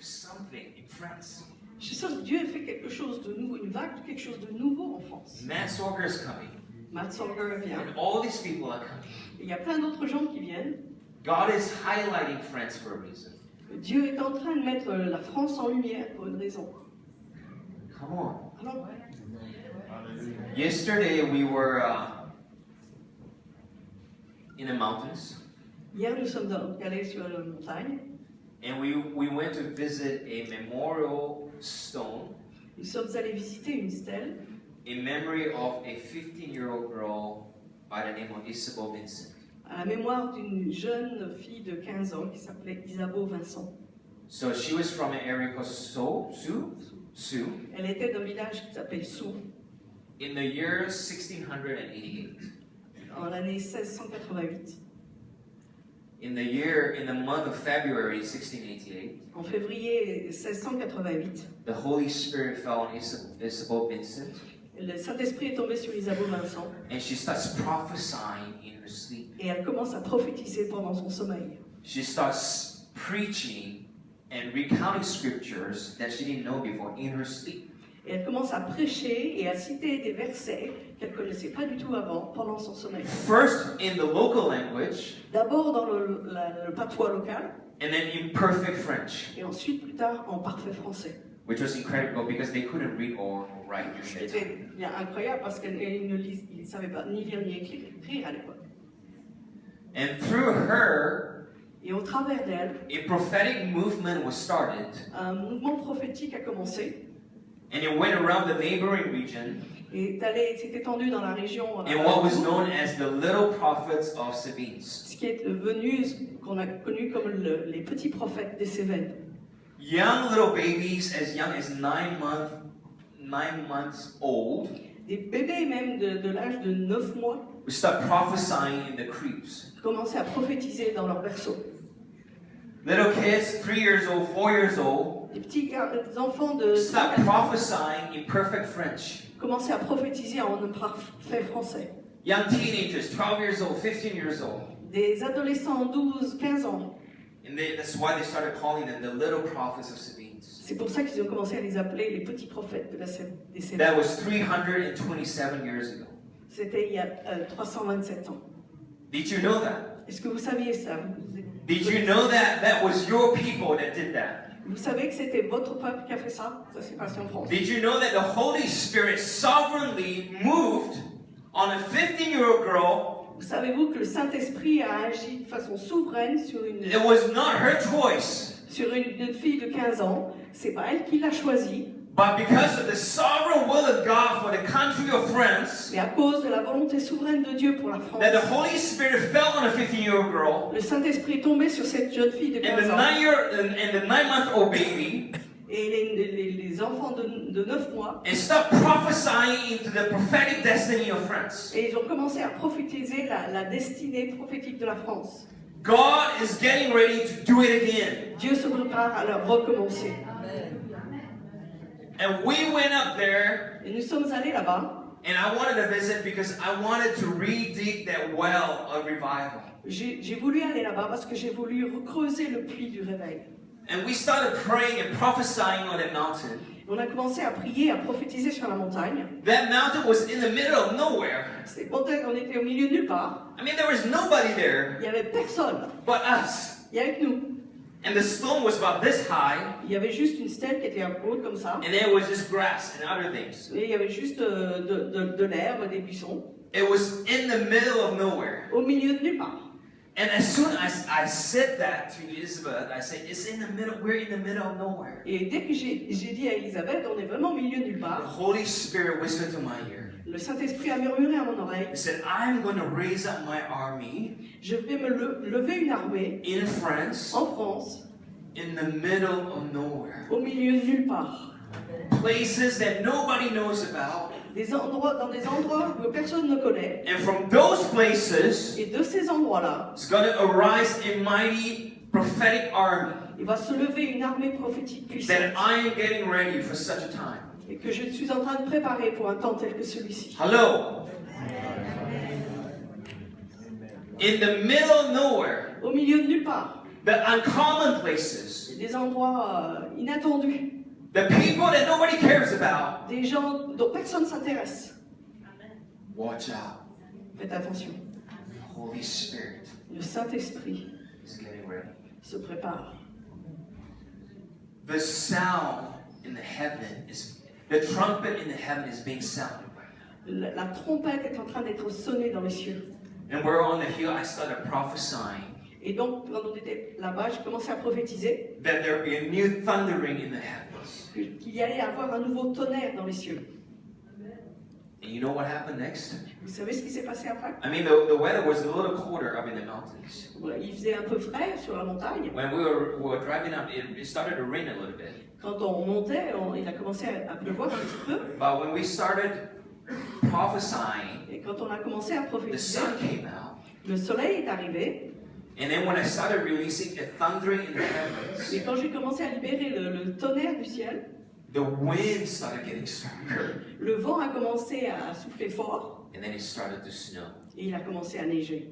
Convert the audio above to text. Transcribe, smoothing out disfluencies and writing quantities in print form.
something in France. Je suis sûr que Dieu a fait quelque chose de nouveau, une vague de quelque chose de nouveau en France. Matt Sorger is coming. Matt Sorger vient. And all these people are coming. Il y a plein d'autres gens qui viennent. God is highlighting France for a reason. Dieu est en train de mettre la France en lumière pour une raison. Come on. Alors, Yesterday we were in the mountains. hier, nous sommes allés sur la montagne. And we went to visit a memorial stone Nous sommes allés visiter une stèle in memory of a 15-year-old girl by the name of Isabel Vincent. à la mémoire d'une jeune fille de 15 ans qui s'appelait Isabeau Vincent. So she was from an area called Sioux, Elle était d'un village qui s'appelle Sou, in the year 1688. en l'année 1688. In the month of February 1688, En février 1688, the Holy Spirit fell on Isabel Vincent, le Saint-Esprit est tombé sur Isabeau Vincent and she starts prophesying in her sleep. et elle commence à prophétiser pendant son sommeil. She starts preaching and recounting scriptures that she didn't know before in her sleep. Et elle commence à prêcher et à citer des versets qu'elle ne connaissait pas du tout avant pendant son sommeil. First in the local language, D'abord dans le patois local and then in perfect French, et ensuite plus tard en parfait français. which was incredible because they couldn't read or write during that time. C'était bien incroyable parce qu'ils ne savaient pas ni lire ni écrire à l'époque. And through her, Et au travers d'elle, a prophetic movement was started, un mouvement prophétique a commencé and it went around the neighboring region et s'est étendu dans la région in what was known as the Little Prophets of Sabines. ce qui est devenu, qu'on a connu comme les petits prophètes des Cévennes. Young little babies as young as 9 months old Des bébés même de l'âge de 9 mois would start prophesying in the creeps. commençaient à prophétiser dans leur berceau. Little kids, 3 years old, 4 years old, Les petits enfants de start prophesying in perfect French. commençaient à prophétiser en parfait français. Young teenagers, 12 years old, 15 years old. Des adolescents 12, 15 ans. And that's why they started calling them the Little Prophets of Sabines. C'est pour ça qu'ils ont commencé à les appeler les petits prophètes des Cévennes. That was 327 years ago. C'était il y a 327 ans. Did you know that? Est-ce que vous saviez ça? Did you know that that was your people that did that? Vous savez que c'était votre peuple qui a fait ça? Ça s'est passé en France. Did you know that the Holy Spirit sovereignly moved on a 15-year-old girl? Savez-vous que le Saint-Esprit a agi de façon souveraine sur It was not her choice, une fille de 15 ans? C'est pas elle qui l'a choisi, but because of the sovereign will of God for the country of France, mais à cause de la volonté souveraine de Dieu pour la France. that the Holy Spirit fell on a 15-year-old girl, Le Saint-Esprit est tombé sur cette jeune fille de and 15 ans. the 9-month-old baby, Et les enfants de 9 mois, and start prophesying into the prophetic destiny of France. et ils ont commencé à prophétiser la destinée prophétique de la France. God is getting ready to do it again. Dieu se prépare à leur recommencer. And we went up there, Et nous sommes allés là-bas. and I wanted to visit because I wanted to re-dig that well of revival. J'ai voulu aller là-bas parce que j'ai voulu recreuser le puits du réveil. And we started praying and prophesying on that mountain. On a commencé à prier, à prophétiser sur la montagne. That mountain was in the middle of nowhere. On était au milieu de nulle part. I mean, there was nobody there Il n'y avait personne. but us. Il y avait que nous. And the stone was about this high, Il y avait juste une stèle qui était haute comme ça. and there was just grass and other things. Et il y avait juste de l'herbe, des buissons. It was in the middle of nowhere. Au milieu de nulle part. And as soon as I said that to Elizabeth, I said, it's in the middle, we're in the middle of nowhere. Et dès que j'ai dit à Elisabeth, on est vraiment au milieu de nulle The part, Holy Spirit whispered to my ear. le Saint-Esprit a murmuré à mon oreille, He said, I'm going to raise up my army je vais me lever une armée in France, en France, in the middle of nowhere. au milieu de nulle part. Places that nobody knows about. Dans des endroits que personne ne connaît. And from those places, Et de ces endroits-là, it's going to arise a mighty prophetic army il va se lever une armée prophétique puissante. that I am getting ready for such a time. Et que je suis en train de préparer pour un temps tel que celui-ci. Hello. In the middle of nowhere, Au milieu de nulle part, the uncommon places, des endroits inattendus, the people that nobody cares about, des gens dont personne ne s'intéresse. watch out. Faites attention. The Holy Spirit Le Saint-Esprit is getting ready. se prépare. The sound in the heaven is, the trumpet in the heaven is being sounded. La trompette est en train d'être sonnée dans les cieux. And we're on the hill, I started prophesying Et donc, quand on était là-bas, j'ai commencé à prophétiser that there would be a new thundering in the heavens. qu'il y allait avoir un nouveau tonnerre dans les cieux. And you know what happened next? Vous savez ce qui s'est passé après? I mean, the weather was a little colder up in the mountains. Il faisait un peu frais sur la montagne. When we were driving up, it started to rain a little bit. Quand on montait, il a commencé à pleuvoir un petit peu. But when we started prophesying, Et quand on a commencé à the prophétiser, sun came out. le soleil est arrivé. And then when I started releasing the thundering in the heavens, Et quand j'ai commencé à libérer le tonnerre du ciel, the wind started getting stronger. le vent a commencé à souffler fort And then it started to snow. et il a commencé à neiger.